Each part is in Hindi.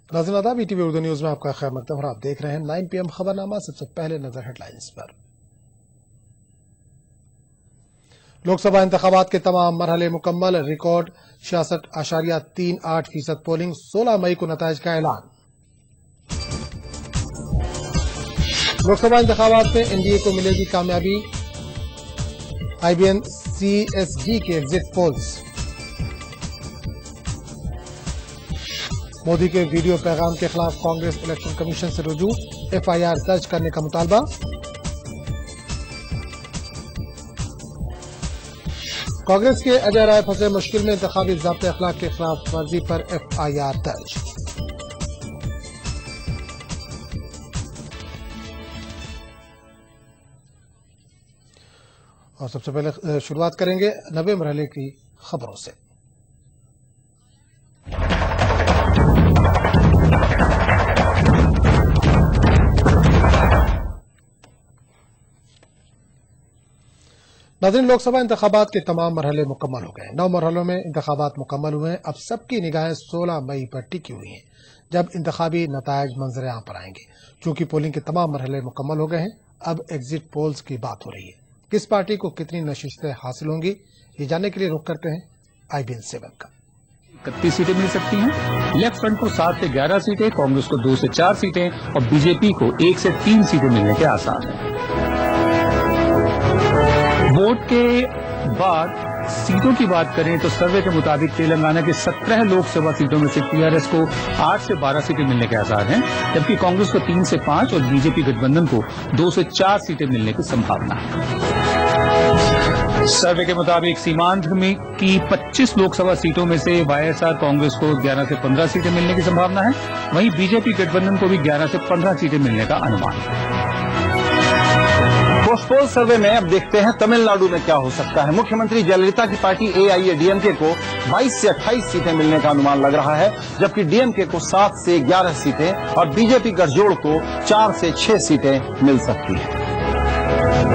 नाज़रीन आदाब, ईटीवी उर्दू न्यूज में आपका खैर मकदम और आप देख रहे हैं 9 PM खबरनामा। सबसे पहले नजर हेडलाइंस पर। लोकसभा इंतखाबात के तमाम मरहले मुकम्मल, रिकॉर्ड 66.38% पोलिंग, 16 मई को नताइज का ऐलान। लोकसभा इंतखाबात में एनडीए को मिलेगी कामयाबी, IBN CSG के एग्जिट पोल्स। मोदी के वीडियो पैगाम के खिलाफ कांग्रेस इलेक्शन कमीशन से रुजू, FIR दर्ज करने का मुतालबा। कांग्रेस के अजय राय फंसे मुश्किल में, इंतखाबी ज़ाब्ते अखलाक के खिलाफ वर्जी पर FIR दर्ज। और सबसे पहले शुरुआत करेंगे 90 मरहले की खबरों से। नाज़रीन, लोकसभा इंतखाबात के तमाम मरहले मुकम्मल हो गए। 9 मरहलों में इंतखाबात मुकम्मल हुए हैं। अब सबकी निगाहें 16 मई पर टिकी हुई हैं, जब इंतखाबी नताइज मंजर आम पर आएंगे। चूंकि पोलिंग के तमाम मरहले मुकम्मल हो गए हैं, अब एग्जिट पोल्स की बात हो रही है। किस पार्टी को कितनी नशिस्तें हासिल होंगी, ये जानने के लिए रुख करते हैं IBN 7 का। 31 सीटें मिल सकती हैं। लेफ्ट फ्रंट को 7 से 11 सीटें, कांग्रेस को 2 से 4 सीटें और बीजेपी को 1 से 3 सीटें मिलने के आसार हैं। वोट के बाद सीटों की बात करें तो सर्वे के मुताबिक तेलंगाना के 17 लोकसभा सीटों में से TRS को 8 से 12 सीटें मिलने के आसार हैं, जबकि कांग्रेस को 3 से 5 और बीजेपी गठबंधन को 2 से 4 सीटें मिलने की संभावना है। सर्वे के मुताबिक सीमांत में की 25 लोकसभा सीटों में से YSR कांग्रेस को 11 से 15 सीटें मिलने की संभावना है, वहीं बीजेपी गठबंधन को भी 11 से 15 सीटें मिलने का अनुमान है। पोस्ट पोल सर्वे में अब देखते हैं तमिलनाडु में क्या हो सकता है। मुख्यमंत्री जयललिता की पार्टी AIADMK को 22 से 28 सीटें मिलने का अनुमान लग रहा है, जबकि DMK को 7 से 11 सीटें और बीजेपी गठजोड़ को 4 से 6 सीटें मिल सकती हैं।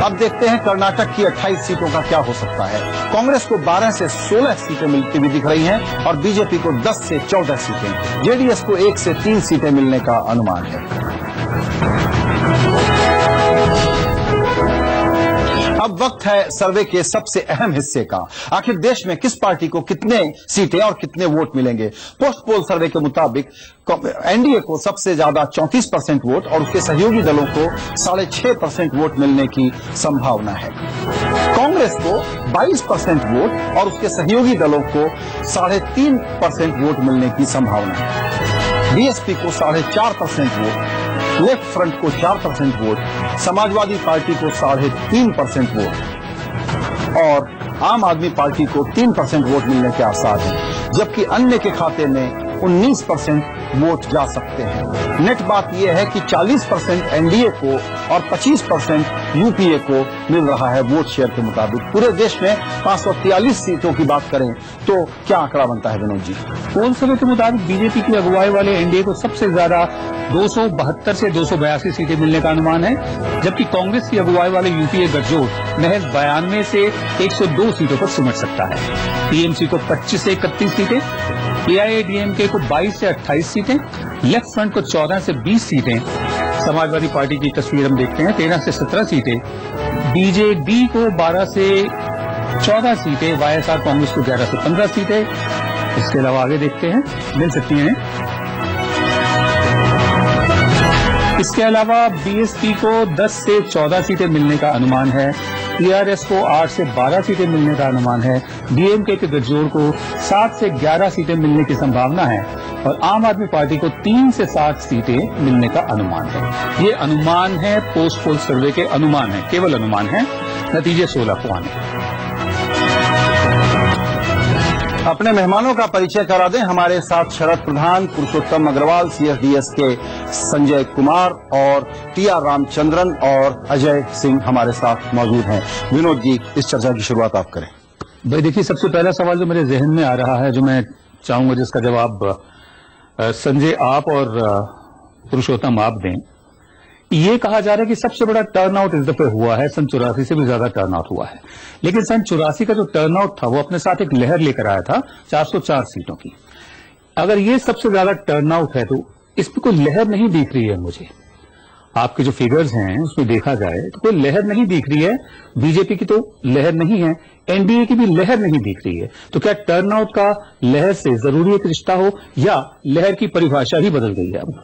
अब देखते हैं कर्नाटक की 28 सीटों का क्या हो सकता है। कांग्रेस को 12 से 16 सीटें मिलती हुई दिख रही हैं और बीजेपी को 10 से 14 सीटें। JDS को 1 से 3 सीटें मिलने का अनुमान है। अब वक्त है सर्वे के सबसे अहम हिस्से का। आखिर देश में किस पार्टी को कितने सीटें और कितने वोट मिलेंगे। पोस्ट पोल सर्वे के मुताबिक NDA को सबसे ज्यादा 34% वोट और उसके सहयोगी दलों को 6.5% वोट मिलने की संभावना है। कांग्रेस को 22% वोट और उसके सहयोगी दलों को 3.5% वोट मिलने की संभावना है। BSP को 4.5% वोट, लेफ्ट फ्रंट को 4% वोट, समाजवादी पार्टी को 3.5% वोट और आम आदमी पार्टी को 3% वोट मिलने के आसार हैं, जबकि अन्य के खाते में 19% वोट जा सकते हैं। नेट बात यह है कि 40% NDA को और 25% UPA को मिल रहा है वोट शेयर के मुताबिक। पूरे देश में 543 सीटों की बात करें तो क्या आंकड़ा बनता है विनोद जी? पोल सर्वे के मुताबिक बीजेपी की अगुवाई वाले NDA को सबसे ज्यादा 272 से 282 सीटें मिलने का अनुमान है, जबकि कांग्रेस की अगुवाई वाले UPA गठजोड़ महज 92 से 102 सीटों पर सिमट सकता है। TMC को 25 से 31 सीटें, AIADMK को 22 से 28 सीटें, लेफ्ट फ्रंट को 14 से 20 सीटें, समाजवादी पार्टी की तस्वीर हम देखते हैं 13 से 17 सीटें, BJD को 12 से 14 सीटें, YSR कांग्रेस को 11 से 15 सीटें। इसके अलावा आगे देखते हैं मिल सकती हैं। इसके अलावा BSP को 10 से 14 सीटें मिलने का अनुमान है, TRS को 8 से 12 सीटें मिलने का अनुमान है, DMK के गठजोड़ को 7 से 11 सीटें मिलने की संभावना है और आम आदमी पार्टी को 3 से 7 सीटें मिलने का अनुमान है। ये अनुमान है, पोस्ट पोल सर्वे के अनुमान है, केवल अनुमान है, नतीजे 16 को आने। अपने मेहमानों का परिचय करा दें। हमारे साथ शरद प्रधान, पुरुषोत्तम अग्रवाल, CSDS के संजय कुमार और TR रामचंद्रन और अजय सिंह हमारे साथ मौजूद हैं। विनोद जी, इस चर्चा की शुरुआत आप करें। भाई देखिए, सबसे पहला सवाल जो मेरे जहन में आ रहा है, जो मैं चाहूंगा जिसका जवाब संजय आप और पुरुषोत्तम आप दें। ये कहा जा रहा है कि सबसे बड़ा टर्नआउट इस दफे हुआ है, सन 84 से भी ज्यादा टर्नआउट हुआ है, लेकिन सन 84 का जो टर्नआउट था वो अपने साथ एक लहर लेकर आया था 404 सीटों की। अगर ये सबसे ज्यादा टर्नआउट है तो इसमें कोई लहर नहीं दिख रही है मुझे। आपके जो फिगर्स हैं उसमें देखा जाए तो कोई लहर नहीं दिख रही है। बीजेपी की तो लहर नहीं है, एनडीए की भी लहर नहीं दिख रही है। तो क्या टर्नआउट का लहर से जरूरी एक रिश्ता हो या लहर की परिभाषा ही बदल गई है अब?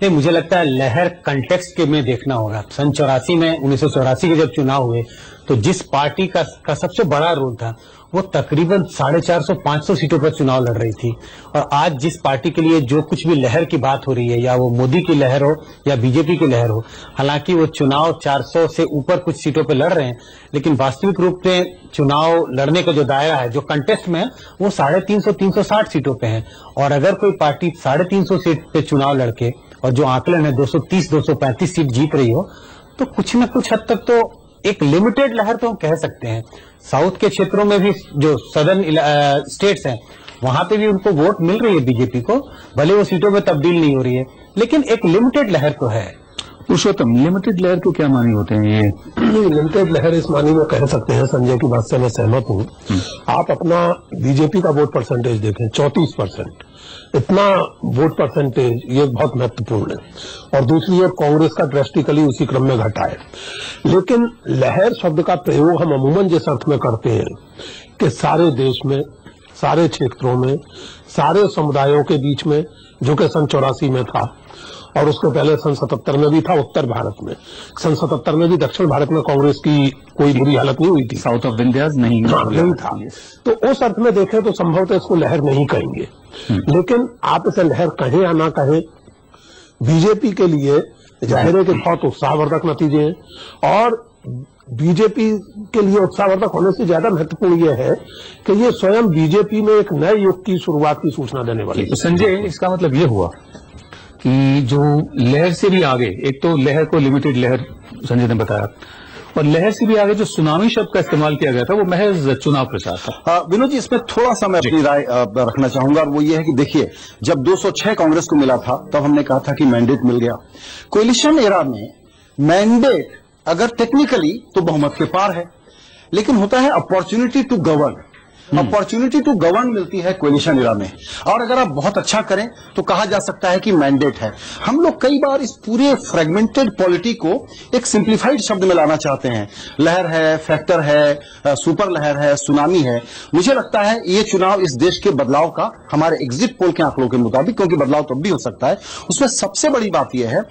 नहीं, मुझे लगता है लहर कंटेक्स्ट के में देखना होगा। सन 1984 के जब चुनाव हुए तो जिस पार्टी का सबसे बड़ा रोल था वो तकरीबन 450-500 सीटों पर चुनाव लड़ रही थी, और आज जिस पार्टी के लिए जो कुछ भी लहर की बात हो रही है, या वो मोदी की लहर हो या बीजेपी की लहर हो, हालांकि वो चुनाव 400 से ऊपर कुछ सीटों पर लड़ रहे हैं, लेकिन वास्तविक रूप में चुनाव लड़ने का जो दायरा है, जो कंटेस्ट में है, वो 350-360 सीटों पे है। और अगर कोई पार्टी 350 सीट पे चुनाव लड़के और जो आंकलन है 230-235 सीट जीत रही हो, तो कुछ न कुछ हद तक तो एक लिमिटेड लहर तो हम कह सकते हैं। साउथ के क्षेत्रों में भी जो सदर्न स्टेट्स हैं वहां पे भी उनको वोट मिल रही है बीजेपी को, भले वो सीटों में तब्दील नहीं हो रही है, लेकिन एक लिमिटेड लहर तो है। पुरुषोत्तम, लिमिटेड लहर के क्या मानी होते हैं? ये लिमिटेड लहर इस मानी में कह सकते हैं, संजय की बात से मैं सहमत हूँ। आप अपना बीजेपी का वोट परसेंटेज देखें, 34%, इतना वोट परसेंटेज ये बहुत महत्वपूर्ण है। और दूसरी ओर कांग्रेस का ड्रेस्टिकली उसी क्रम में घटा है। लेकिन लहर शब्द का प्रयोग हम अमूमन जिस अर्थ में करते हैं कि सारे देश में, सारे क्षेत्रों में, सारे समुदायों के बीच में, जो कि सन 84 में था और उसके पहले सन 77 में भी था उत्तर भारत में। सन 77 में भी दक्षिण भारत में कांग्रेस की कोई बुरी हालत नहीं हुई थी, साउथ ऑफ इंडिया नहीं था। तो उस अर्थ में देखें तो संभवतः इसको लहर नहीं कहेंगे। लेकिन आप इसे लहर कहें या ना कहें, बीजेपी के लिए जाहिर है कि बहुत उत्साहवर्धक नतीजे हैं। और बीजेपी के लिए उत्साहवर्धक होने से ज्यादा महत्वपूर्ण यह है कि ये स्वयं बीजेपी में एक नए युग की शुरुआत की सूचना देने वाली है। तो संजय, इसका मतलब ये हुआ कि जो लहर से भी आगे, एक तो लहर को लिमिटेड लहर संजय ने बताया, और लहर से भी आगे जो सुनामी शब्द का इस्तेमाल किया गया था वो महज चुनाव प्रचार था। विनोद जी, इसमें थोड़ा सा मैं अपनी राय रखना चाहूंगा, और वो ये है कि देखिए, जब 206 कांग्रेस को मिला था तब हमने कहा था कि मैंडेट मिल गया। कोलिशन एरा में मैंडेट अगर टेक्निकली तो बहुमत के पार है, लेकिन होता है opportunity to govern. Opportunity to govern मिलती है कोलिशन एरा में, और अगर आप बहुत अच्छा करें तो कहा जा सकता है कि मैंडेट है। हम लोग कई बार इस पूरे फ्रेगमेंटेड पॉलिटी को एक सिंप्लीफाइड शब्द में लाना चाहते हैं। लहर है, फैक्टर है, सुपर लहर है, सुनामी है। मुझे लगता है ये चुनाव इस देश के बदलाव का, हमारे एग्जिट पोल के आंकड़ों के मुताबिक, क्योंकि बदलाव तब भी हो सकता है, उसमें सबसे बड़ी बात यह है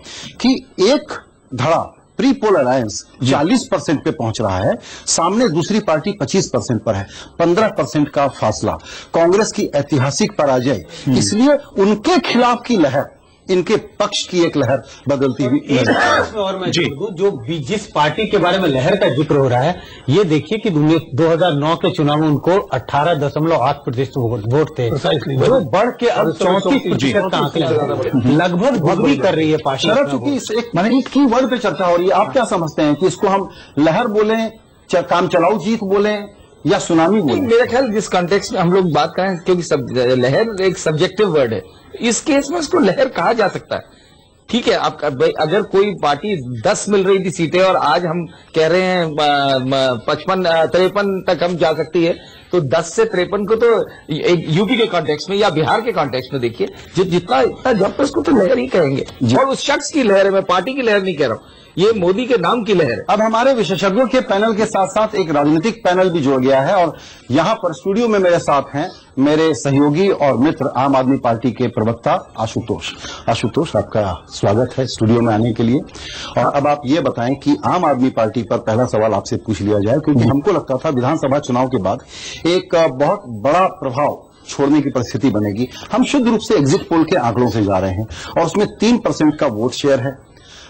कि एक धड़ा प्री पोल अलायंस 40% पे पहुंच रहा है, सामने दूसरी पार्टी 25% पर है। 15% का फासला, कांग्रेस की ऐतिहासिक पराजय, इसलिए उनके खिलाफ की लहर इनके पक्ष की एक लहर बदलती हुई। और मैं जो जिस पार्टी के बारे में लहर का जिक्र हो रहा है, ये देखिए कि 2009 के चुनाव में उनको 18.8% वोट थे, जो बढ़ के अब 34% का आंकड़ा लगभग भगवी कर रही है पार्टी। चूंकि एक की वर्ड पे चर्चा हो रही है, आप क्या समझते हैं कि इसको हम लहर बोलें, काम चलाऊ जीत बोलें, या सुनामी बोलें? मेरा ख्याल जिस कॉन्टेक्स्ट में हम लोग बात करें, क्योंकि लहर एक सब्जेक्टिव वर्ड है, इस केस में उसको लहर कहा जा सकता है। ठीक है, आप अगर कोई पार्टी 10 मिल रही थी सीटें और आज हम कह रहे हैं 55-53 तक हम जा सकती है, तो 10 से 53 को तो यूपी के कॉन्टेक्स्ट में या बिहार के कॉन्टेक्स्ट में देखिए, जितना जब उसको तो लहर ही कहेंगे। और उस शख्स की लहर है, मैं पार्टी की लहर नहीं कह रहा हूं, ये मोदी के नाम की लहर है। अब हमारे विशेषज्ञों के पैनल के साथ साथ एक राजनीतिक पैनल भी जुड़ गया है, और यहां पर स्टूडियो में मेरे साथ हैं मेरे सहयोगी और मित्र आम आदमी पार्टी के प्रवक्ता आशुतोष। आशुतोष, आपका स्वागत है स्टूडियो में आने के लिए। और अब आप ये बताएं कि आम आदमी पार्टी पर पहला सवाल आपसे पूछ लिया जाए, क्योंकि हमको लगता था विधानसभा चुनाव के बाद एक बहुत बड़ा प्रभाव छोड़ने की परिस्थिति बनेगी। हम शुद्ध रूप से एग्जिट पोल के आंकड़ों से जा रहे हैं, और उसमें 3% का वोट शेयर है।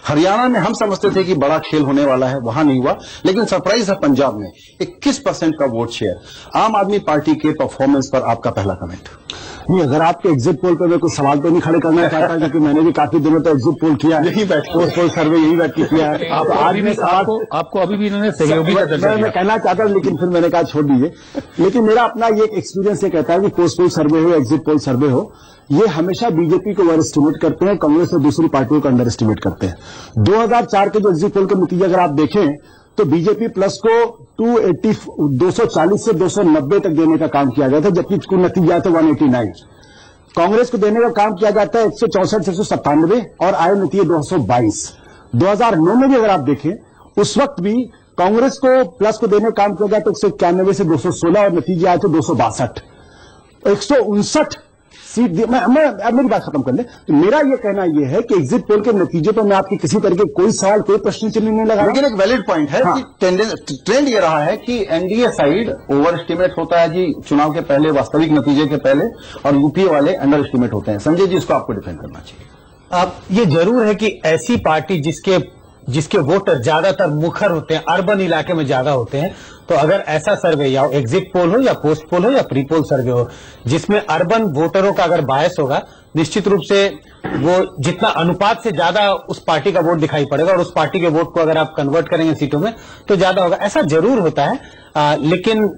हरियाणा में हम समझते थे कि बड़ा खेल होने वाला है, वहां नहीं हुआ, लेकिन सरप्राइज है पंजाब में 21% का वोट शेयर। आम आदमी पार्टी के परफॉर्मेंस पर आपका पहला कमेंट? नहीं, अगर आपके एग्जिट पोल पर मैं कुछ सवाल तो नहीं खड़े करना चाहता, क्योंकि मैंने भी काफी दिनों तक एग्जिट पोल किया है, यही बैठ पोल सर्वे यही बैठ के किया है। आप आज भी आपको अभी भी इन्होंने सहयोगी का दर्जा दिया। मैं कहना चाहता हूं, लेकिन फिर मैंने कहा छोड़ दीजिए। लेकिन मेरा अपना ये एक्सपीरियंस ये कहता है कि पोस्ट पोल सर्वे हो, एग्जिट पोल सर्वे हो, ये हमेशा बीजेपी को ओवर एस्टिमेट करते हैं, कांग्रेस और दूसरी पार्टियों को अंडर एस्टिमेट करते हैं। 2004 के जो एग्जिट पोल के नतीजे अगर आप देखें तो बीजेपी प्लस को 240 से 290 तक देने का काम किया गया था, जबकि कुल नतीजा था 189। कांग्रेस को देने का काम किया जाता है 164 197 और आय नतीजे 222। 2009 में भी अगर आप देखें उस वक्त भी कांग्रेस को प्लस को देने का काम किया जाता है 191 से 216 और नतीजे आए थे 262। 159 सीट मेरी बात खत्म कर ले। तो मेरा यह कहना यह है कि एग्जिट पोल के नतीजे पर मैं आपकी किसी तरह के कोई सवाल कोई प्रश्न चिन्ह नहीं लगा, लेकिन एक वैलिड पॉइंट है कि ट्रेंड ये रहा है कि एनडीए साइड ओवर एस्टिमेट होता है जी चुनाव के पहले, वास्तविक नतीजे के पहले, और यूपीए वाले अंडर एस्टिमेट होते हैं। संजय जी, इसको आपको डिफेंड करना चाहिए। अब ये जरूर है कि ऐसी पार्टी जिसके वोटर ज्यादातर मुखर होते हैं, अर्बन इलाके में ज्यादा होते हैं, तो अगर ऐसा सर्वे या एग्जिट पोल हो या पोस्ट पोल हो या प्री पोल सर्वे हो जिसमें अर्बन वोटरों का अगर बायस होगा, निश्चित रूप से वो जितना अनुपात से ज्यादा उस पार्टी का वोट दिखाई पड़ेगा और उस पार्टी के वोट को अगर आप कन्वर्ट करेंगे सीटों में तो ज्यादा होगा। ऐसा जरूर होता है, लेकिन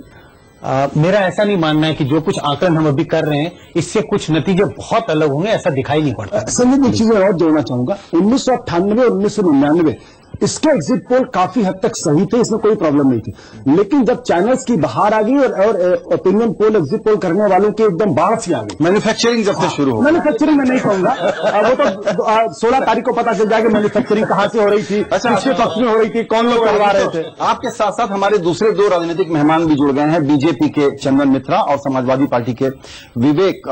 मेरा ऐसा नहीं मानना है कि जो कुछ आकलन हम अभी कर रहे हैं इससे कुछ नतीजे बहुत अलग होंगे, ऐसा दिखाई नहीं पड़ता। संजय, एक चीज और जोड़ना चाहूंगा। 1998 और 1999 इसके एग्जिट पोल काफी हद तक सही थे, इसमें कोई प्रॉब्लम नहीं थी। लेकिन जब चैनल्स की बाहर आ गई और ओपिनियन पोल एग्जिट पोल करने वालों की एकदम बाढ़ सी आ गई, मैन्युफैक्चरिंग जब से शुरू हो, मैन्युफैक्चरिंग में नहीं कहूंगा, वो तो 16 तारीख को पता चल जाएगा मैन्युफैक्चरिंग कहां से हो रही थी, किसके पक्ष में हो रही थी, कौन लोग करवा रहे थे। आपके साथ साथ हमारे दूसरे दो राजनीतिक मेहमान भी जुड़ गए हैं। बीजेपी के चंदन मित्रा और समाजवादी पार्टी के विवेक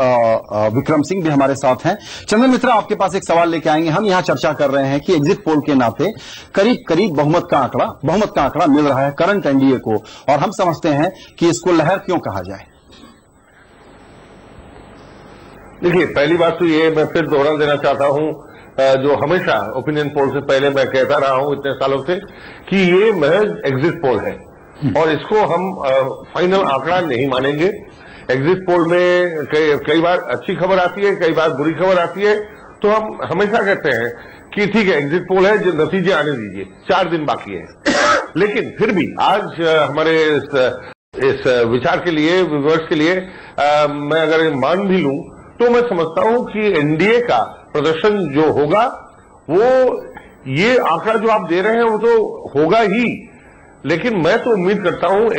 विक्रम सिंह भी हमारे साथ हैं। चंदन मित्रा, आपके पास एक सवाल लेके आएंगे। हम यहां चर्चा कर रहे हैं कि एग्जिट पोल के नाते करीब करीब बहुमत का आंकड़ा मिल रहा है करंट एनडीए को, और हम समझते हैं कि इसको लहर क्यों कहा जाए। देखिए, पहली बात तो ये मैं फिर दोहरा देना चाहता हूं, जो हमेशा ओपिनियन पोल से पहले मैं कहता रहा हूं इतने सालों से, कि ये महज एग्जिट पोल है और इसको हम फाइनल आंकड़ा नहीं मानेंगे। एग्जिट पोल में कई बार अच्छी खबर आती है, कई बार बुरी खबर आती है, तो हम हमेशा कहते हैं कि ठीक है एग्जिट पोल है, जो नतीजे आने दीजिए, 4 दिन बाकी है। लेकिन फिर भी आज हमारे इस विचार के लिए, विवर्स के लिए मैं अगर मान भी लूं तो मैं समझता हूं कि एनडीए का प्रदर्शन जो होगा वो ये आंकड़ा जो आप दे रहे हैं वो तो होगा ही, लेकिन मैं तो उम्मीद करता हूं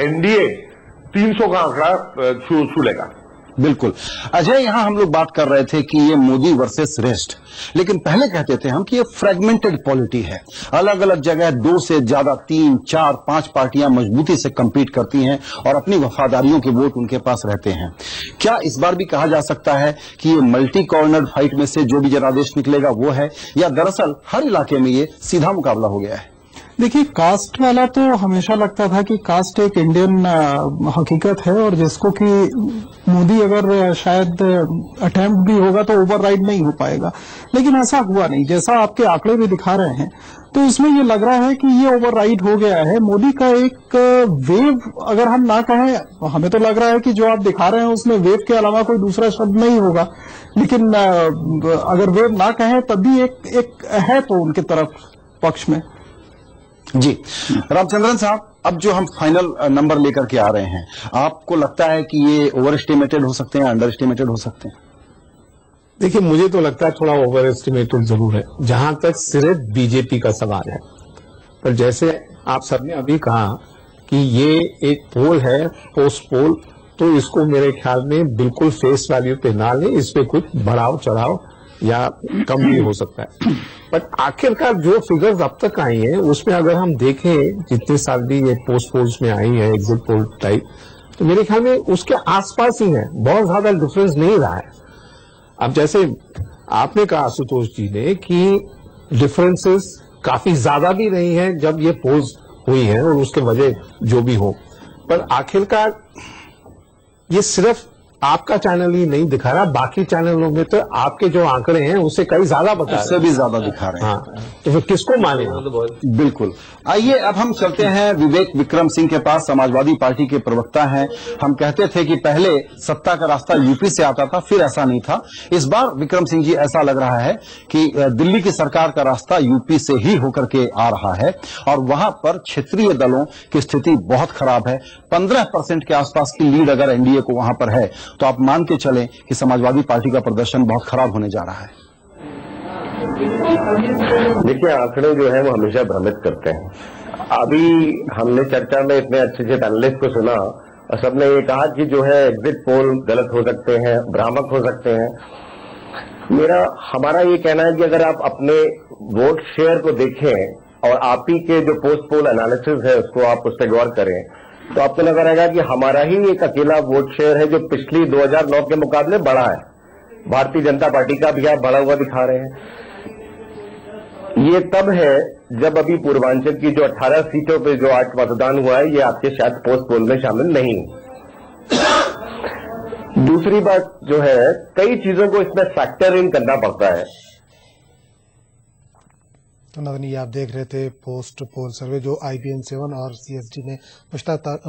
एनडीए 300 का आंकड़ा छू लेगा। बिल्कुल अजय, यहां हम लोग बात कर रहे थे कि ये मोदी वर्सेस रेस्ट, लेकिन पहले कहते थे हम कि ये फ्रेगमेंटेड पॉलिटी है। अलग अलग जगह 2 से ज्यादा 3, 4, 5 पार्टियां मजबूती से कंपीट करती हैं और अपनी वफादारियों के वोट उनके पास रहते हैं। क्या इस बार भी कहा जा सकता है कि ये मल्टी कॉर्नर फाइट में से जो भी जनादेश निकलेगा वो है, या दरअसल हर इलाके में ये सीधा मुकाबला हो गया है? देखिए, कास्ट वाला तो हमेशा लगता था कि कास्ट एक इंडियन हकीकत है और जिसको कि मोदी अगर शायद अटेम्प्ट भी होगा तो ओवरराइड नहीं हो पाएगा, लेकिन ऐसा हुआ नहीं। जैसा आपके आंकड़े भी दिखा रहे हैं तो इसमें ये लग रहा है कि ये ओवरराइड हो गया है। मोदी का एक वेव अगर हम ना कहें, हमें तो लग रहा है कि जो आप दिखा रहे हैं उसमें वेव के अलावा कोई दूसरा शब्द नहीं होगा, लेकिन अगर वेव ना कहें तब भी एक है तो उनके तरफ पक्ष में। जी रामचंद्रन साहब, अब जो हम फाइनल नंबर लेकर के आ रहे हैं, आपको लगता है कि ये ओवर एस्टिमेटेड हो सकते हैं, अंडर एस्टिमेटेड हो सकते हैं? देखिए, मुझे तो लगता है थोड़ा ओवर एस्टिमेटेड जरूर है जहां तक सिर्फ बीजेपी का सवाल है। पर जैसे आप सबने अभी कहा कि ये एक पोल है, पोस्ट पोल, तो इसको मेरे ख्याल में बिल्कुल फेस वैल्यू पे ना ले, इस पे कुछ बढ़ाव चढ़ाव या कम भी हो सकता है। बट आखिरकार जो फिगर्स अब तक आई हैं उसमें अगर हम देखें जितने साल भी ये पोस्ट पोल्स में आई है एग्जिट पोल टाइप, तो मेरे ख्याल में उसके आसपास ही है, बहुत ज्यादा डिफरेंस नहीं रहा है। अब जैसे आपने कहा आशुतोष जी ने कि डिफरेंसेस काफी ज्यादा भी नहीं है जब ये पोल्स हुई है और उसके वजह जो भी हो, पर आखिरकार ये सिर्फ आपका चैनल ही नहीं दिखा रहा, बाकी चैनलों में तो आपके जो आंकड़े हैं उससे कई ज्यादा बता रहे हैं, उससे भी ज्यादा दिखा रहे हैं। हाँ, तो फिर किसको माने? बिल्कुल। आइए अब हम चलते हैं विवेक विक्रम सिंह के पास, समाजवादी पार्टी के प्रवक्ता हैं। हम कहते थे कि पहले सत्ता का रास्ता यूपी से आता था, फिर ऐसा नहीं था। इस बार विक्रम सिंह जी ऐसा लग रहा है कि दिल्ली की सरकार का रास्ता यूपी से ही होकर के आ रहा है और वहां पर क्षेत्रीय दलों की स्थिति बहुत खराब है। 15% के आसपास की लीड अगर एनडीए को वहां पर है तो आप मान के चलें कि समाजवादी पार्टी का प्रदर्शन बहुत खराब होने जा रहा है। देखिए, आंकड़े जो है वो हमेशा भ्रमित करते हैं। अभी हमने चर्चा में इतने अच्छे से एनालिस्ट को सुना और सबने ये कहा कि जो है एग्जिट पोल गलत हो सकते हैं, भ्रामक हो सकते हैं। हमारा ये कहना है कि अगर आप अपने वोट शेयर को देखें और आप ही के जो पोस्ट पोल एनालिसिस है उसको आप उस पर गौर करें तो आपको नजर आएगा कि हमारा ही एक अकेला वोट शेयर है जो पिछली 2009 के मुकाबले बड़ा है। भारतीय जनता पार्टी का भी आप बढ़ा हुआ दिखा रहे हैं। ये तब है जब अभी पूर्वांचल की जो 18 सीटों पे जो आज मतदान हुआ है ये आपके शायद पोस्ट पोल में शामिल नहीं। दूसरी बात जो है, कई चीजों को इसमें फैक्टर इन करना पड़ता है। तो नाज़रीन, ये आप देख रहे थे पोस्ट पोल सर्वे जो IBN7 और CSD ने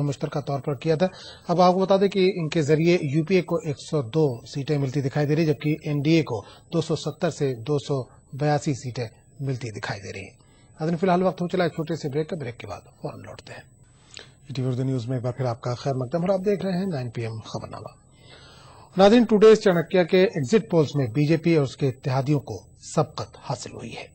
मुश्तरका तौर पर किया था। अब आपको बता दें कि इनके जरिए यूपीए को 102 सीटें मिलती दिखाई दे रही, जबकि एनडीए को 270 से 282 सीटें मिलती दिखाई दे रही है। नाज़रीन, फिलहाल वक्त हो चला है छोटे से ब्रेक का। ब्रेक के बाद फौरन लौटते हैं। ईटीवी उर्दू न्यूज में एक बार फिर आपका खैर मकदम और आप देख रहे हैं 9 PM खबरनामा। नाज़रीन, टुडेज चाणक्य के एग्जिट पोल्स में बीजेपी और उसके इत्तेहादियों को सबकत हासिल हुई है।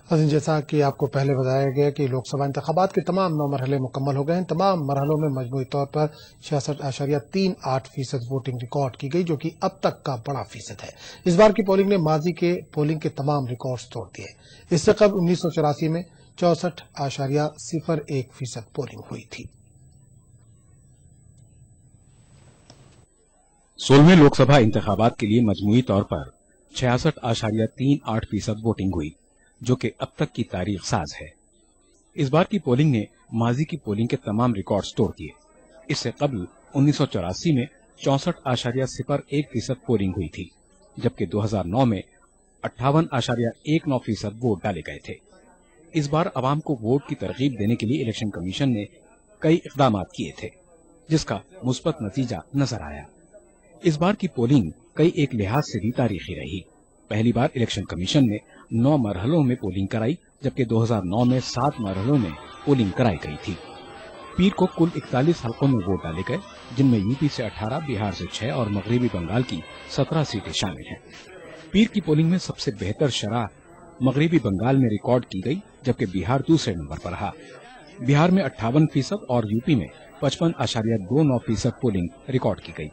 अजीम, जैसा कि आपको पहले बताया गया कि लोकसभा इंतखाबात के तमाम 9 मरहले मुकम्मल हो गए हैं। तमाम मरहलों में मजमूई तौर पर 66.38% वोटिंग रिकॉर्ड की गई, जो कि अब तक का बड़ा फीसद है। इस बार की पोलिंग ने माजी के पोलिंग के तमाम रिकॉर्ड्स तोड़ दिए। इससे कबल 1984 में 64.01% पोलिंग हुई थी। 16वें लोकसभा इंतखाबात के लिए मजमूई तौर पर 66.38% वोटिंग हुई, जो कि अब तक की तारीख साज है। इस बार की पोलिंग ने माजी की पोलिंग के तमाम रिकॉर्ड्स तोड़ दिए। इससे कबल 1984 में 64.01% पोलिंग हुई थी, जबकि 2009 में 58.19% वोट डाले गए थे। इस बार आवाम को वोट की तरगीब देने के लिए इलेक्शन कमीशन ने कई इकदाम किए थे, जिसका मुस्बत नतीजा नजर आया। इस बार की पोलिंग कई एक लिहाज से भी तारीखी रही। पहली बार इलेक्शन कमीशन ने 9 मरहलों में पोलिंग कराई, जबकि 2009 में 7 मरहलों में पोलिंग कराई गई थी। पीर को कुल 41 हल्कों में वोट डाले गए, जिनमें यूपी से 18, बिहार से 6 और मगरबी बंगाल की 17 सीटें शामिल हैं। पीर की पोलिंग में सबसे बेहतर शरह मगरबी बंगाल में रिकॉर्ड की गई, जबकि बिहार दूसरे नंबर पर रहा। बिहार में 58% और यूपी में 55.29% पोलिंग रिकॉर्ड की गई।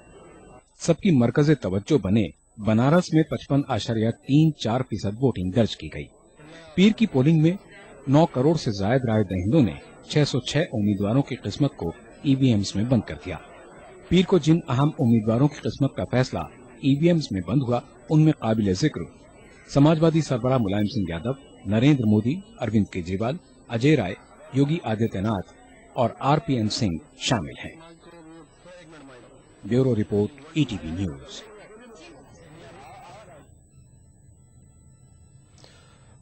सबकी मरकज़े तवज्जो बने बनारस में 55.34% वोटिंग दर्ज की गई। पीर की पोलिंग में 9 करोड़ से ज्यादा राय दहिंदों ने 606 उम्मीदवारों की किस्मत को ईवीएम्स में बंद कर दिया। पीर को जिन अहम उम्मीदवारों की किस्मत का फैसला ईवीएम्स में बंद हुआ, उनमें काबिल जिक्र समाजवादी सरबराह मुलायम सिंह यादव, नरेंद्र मोदी, अरविंद केजरीवाल, अजय राय, योगी आदित्यनाथ और आरपीएन सिंह शामिल हैं। Bureau report, ETV news.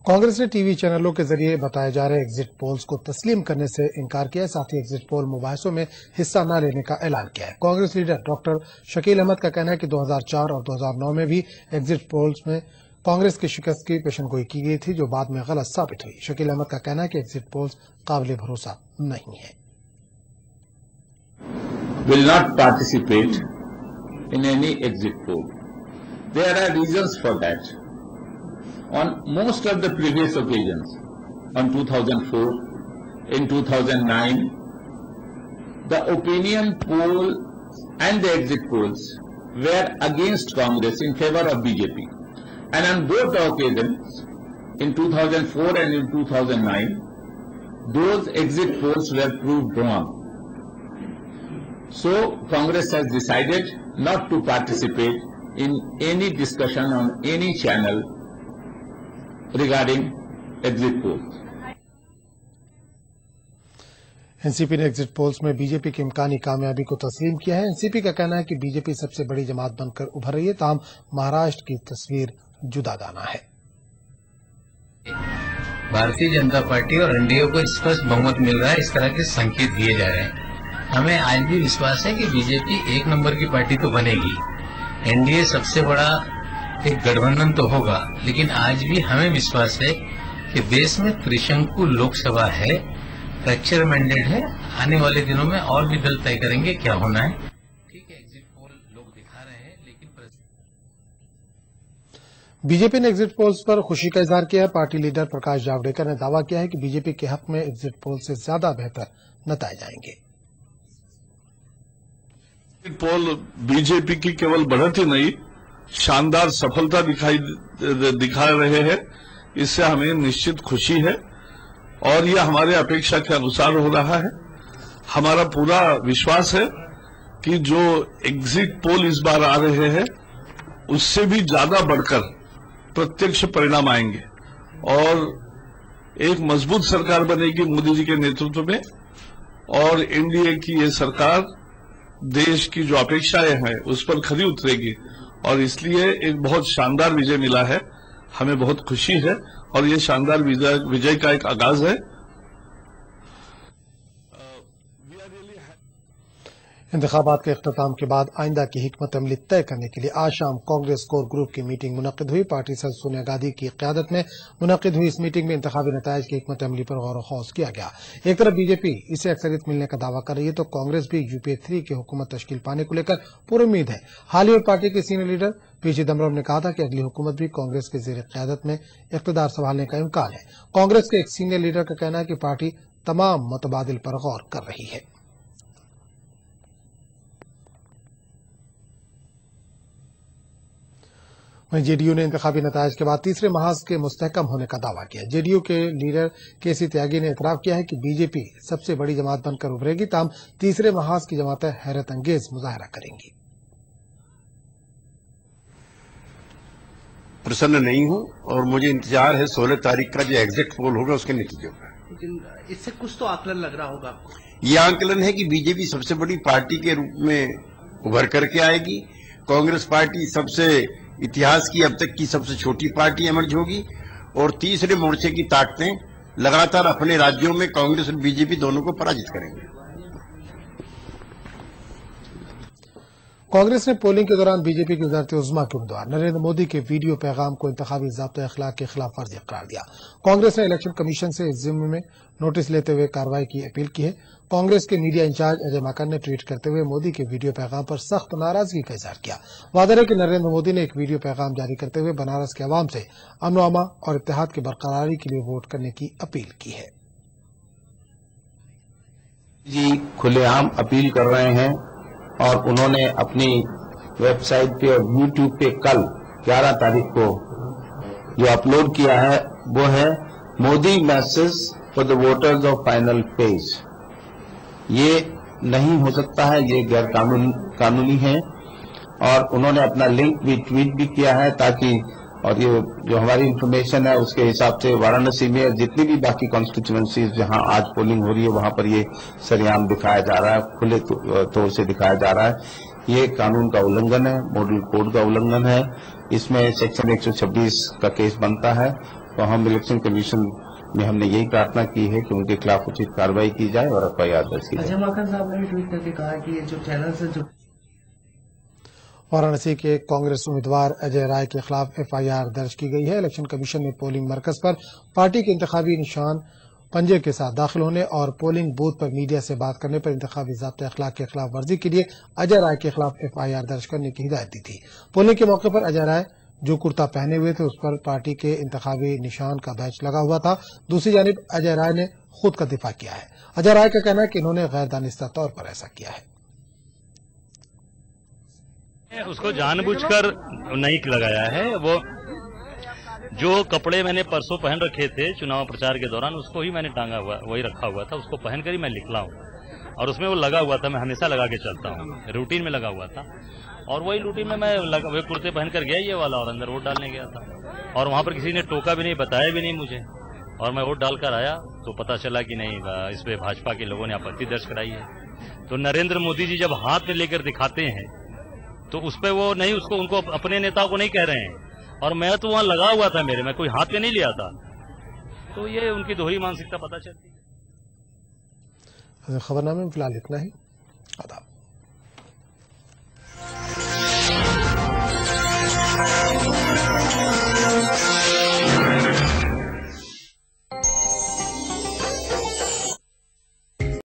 Congress ने टीवी चैनलों के जरिए बताए जा रहे एग्जिट पोल्स को तस्लीम करने से इनकार किया है। साथ ही एग्जिट पोल मुबाहिसों में हिस्सा न लेने का ऐलान किया है। कांग्रेस लीडर डॉक्टर शकील अहमद का कहना है कि 2004 और 2009 में भी एग्जिट पोल्स में कांग्रेस की शिकस्त की पेशनगोई की गई थी, जो बाद में गलत साबित हुई। शकील अहमद का कहना है कि एग्जिट पोल्स काबिल भरोसा नहीं है। Will not participate in any exit poll. There are reasons for that. On most of the previous occasions, on 2004, in 2009, the opinion poll and the exit polls were against Congress in favor of BJP. And on both occasions, in 2004 and in 2009, those exit polls were proved wrong. So Congress has decided not to participate in any discussion on any channel regarding exit polls. NCP ने एग्जिट पोल्स में बीजेपी की इम्कानी कामयाबी को तस्लीम किया है। एनसीपी का कहना है कि बीजेपी सबसे बड़ी जमात बनकर उभर रही है, ताहम महाराष्ट्र की तस्वीर जुदागाना है। भारतीय जनता पार्टी और एनडीए को स्पष्ट बहुमत मिल रहा है, इस तरह के संकेत दिए जा रहे हैं। हमें आज भी विश्वास है कि बीजेपी 1 नंबर की पार्टी तो बनेगी, एनडीए सबसे बड़ा एक गठबंधन तो होगा, लेकिन आज भी हमें विश्वास है कि देश में त्रिशंकु लोकसभा है, फ्रैक्चर मैंडेट है। आने वाले दिनों में और भी दल तय करेंगे क्या होना है। ठीक है, एग्जिट पोल लोग दिखा रहे हैं, लेकिन बीजेपी ने एग्जिट पोल्स पर खुशी का इजहार किया है। पार्टी लीडर प्रकाश जावड़ेकर ने दावा किया है कि बीजेपी के हक में एग्जिट पोल से ज्यादा बेहतर नतीजे जाएंगे। पोल बीजेपी की केवल बढ़त ही नहीं, शानदार सफलता दिखा रहे हैं। इससे हमें निश्चित खुशी है और यह हमारे अपेक्षा के अनुसार हो रहा है। हमारा पूरा विश्वास है कि जो एग्जिट पोल इस बार आ रहे हैं उससे भी ज्यादा बढ़कर प्रत्यक्ष परिणाम आएंगे और एक मजबूत सरकार बनेगी मोदी जी के नेतृत्व में, और एनडीए की ये सरकार देश की जो अपेक्षाएं हैं उस पर खरी उतरेगी और इसलिए एक बहुत शानदार विजय मिला है। हमें बहुत खुशी है और ये शानदार विजय का एक आगाज है। इंतखाबात के इख्तिताम के बाद आइंदा की हिकमत अमली तय करने के लिए आज शाम कांग्रेस कोर ग्रुप की मीटिंग मुनक्किद हुई। पार्टी सदस्य सोनिया गांधी की क़यादत में मुनक्किद हुई इस मीटिंग में इंतखाबी नतायज की हिकमत अमली पर गौर खौज किया गया। एक तरफ बीजेपी इसे अक्सरियत मिलने का दावा कर रही है तो कांग्रेस भी यूपीए 3 की हुकूमत तश्कील पाने को लेकर पूरी उम्मीद है। हाल ही में पार्टी के सीनियर लीडर पी चिदम्बरम ने कहा था कि अगली हुकूमत भी कांग्रेस के ज़ेर क़यादत में इक़्तिदार संभालने का इम्कान है। कांग्रेस के एक सीनियर लीडर का कहना है कि पार्टी तमाम मुतबादिल पर गौर कर रही है। वहीं जेडीयू ने इंतखाबी नतायज के बाद तीसरे महाज के मुस्तहकम होने का दावा किया। जेडीयू के लीडर केसी त्यागी ने इतराफ किया है कि बीजेपी सबसे बड़ी जमात बनकर उभरेगी, ताहम तीसरे महाज की जमातें हैरत अंगेज मुजाहरा करेंगी। प्रसन्न नहीं हूं और मुझे इंतजार है 16 तारीख का जो एग्जिट पोल होगा उसके नतीजों का। लेकिन इससे कुछ तो आकलन लग रहा होगा आपको। यह आकलन है कि बीजेपी सबसे बड़ी पार्टी के रूप में उभर करके आएगी। कांग्रेस पार्टी सबसे इतिहास की अब तक की सबसे छोटी पार्टी एमर्ज होगी और तीसरे मोर्चे की ताकतें लगातार अपने राज्यों में कांग्रेस और बीजेपी दोनों को पराजित करेंगे। कांग्रेस ने पोलिंग के दौरान बीजेपी की वज़ारत उज़्मा के उम्मीदवार नरेंद्र मोदी के वीडियो पैगाम को इंतखाबी ज़ाब्ता अखलाक के खिलाफ वर्जी करार दिया। कांग्रेस ने इलेक्शन कमीशन से इस ज़िम्मे में नोटिस लेते हुए कार्रवाई की अपील की है। कांग्रेस के मीडिया इंचार्ज अजय माकन ने ट्वीट करते हुए मोदी के वीडियो पैगाम पर सख्त नाराजगी का इजहार किया। वादा है कि नरेंद्र मोदी ने एक वीडियो पैगाम जारी करते हुए बनारस के अवाम से अमन व अमा और इत्तेहाद की बरकरारी के लिए वोट करने की अपील की है। जी खुलेआम अपील कर रहे हैं और उन्होंने अपनी वेबसाइट पे और यूट्यूब पे कल 11 तारीख को जो अपलोड किया है वो है Modi message for the voters of final phase. ये नहीं हो सकता है, ये गैर कानूनी है और उन्होंने अपना लिंक भी ट्वीट भी किया है ताकि और ये जो हमारी इंफॉर्मेशन है उसके हिसाब से वाराणसी में जितनी भी बाकी कॉन्स्टिट्यूएंसीज जहां आज पोलिंग हो रही है वहां पर ये सरेआम दिखाया जा रहा है, खुले तौर से दिखाया जा रहा है। ये कानून का उल्लंघन है, मॉडल कोड का उल्लंघन है। इसमें सेक्शन 126 का केस बनता है। तो हम इलेक्शन कमीशन में हमने यही प्रार्थना की है कि उनके खिलाफ उचित कार्रवाई की जाए और एफआईआर दर्ज की जाए। अजय माकन साहब ने ट्वीट करके कहा कि ये जो चैनल है जो वाराणसी के कांग्रेस उम्मीदवार अजय राय के खिलाफ एफआईआर दर्ज की गई है। इलेक्शन कमीशन ने पोलिंग मरकज पर पार्टी के इंतखाबी निशान पंजे के साथ दाखिल होने और पोलिंग बूथ पर मीडिया से बात करने पर इंतखाबी ज़ाब्ता अखलाक के खिलाफ वर्जी के लिए अजय राय के खिलाफ एफआईआर दर्ज करने की हिदायत दी थी। पोलिंग के मौके पर अजय राय जो कुर्ता पहने हुए थे उस पर पार्टी के इंतखाबी निशान का बैच लगा हुआ था। दूसरी जानिब अजय राय ने खुद का दिफा किया है। अजय राय का कहना है कि इन्होंने गैर दानिस्ता तौर पर ऐसा किया है। उसको जानबूझकर नहीं लगाया है। वो जो कपड़े मैंने परसों पहन रखे थे चुनाव प्रचार के दौरान उसको ही मैंने टांगा हुआ, वही रखा हुआ था। उसको पहनकर ही मैं निकला हूँ और उसमें वो लगा हुआ था। मैं हमेशा लगा के चलता हूँ, रूटीन में लगा हुआ था और वही रूटीन में मैं वे कुर्ते पहनकर गया ये वाला और अंदर वोट डालने गया था और वहां पर किसी ने टोका भी नहीं, बताया भी नहीं मुझे और मैं वोट डालकर आया तो पता चला कि नहीं इस पे भाजपा के लोगों ने आपत्ति दर्ज कराई है। तो नरेंद्र मोदी जी जब हाथ में लेकर दिखाते हैं तो उस पर वो नहीं, उसको उनको अपने नेताओं को नहीं कह रहे हैं और मैं तो वहां लगा हुआ था, मेरे में कोई हाथ में नहीं लिया था। तो ये उनकी दोहरी मानसिकता पता चलती है। खबरनामे में फिलहाल इतना ही। आदाब।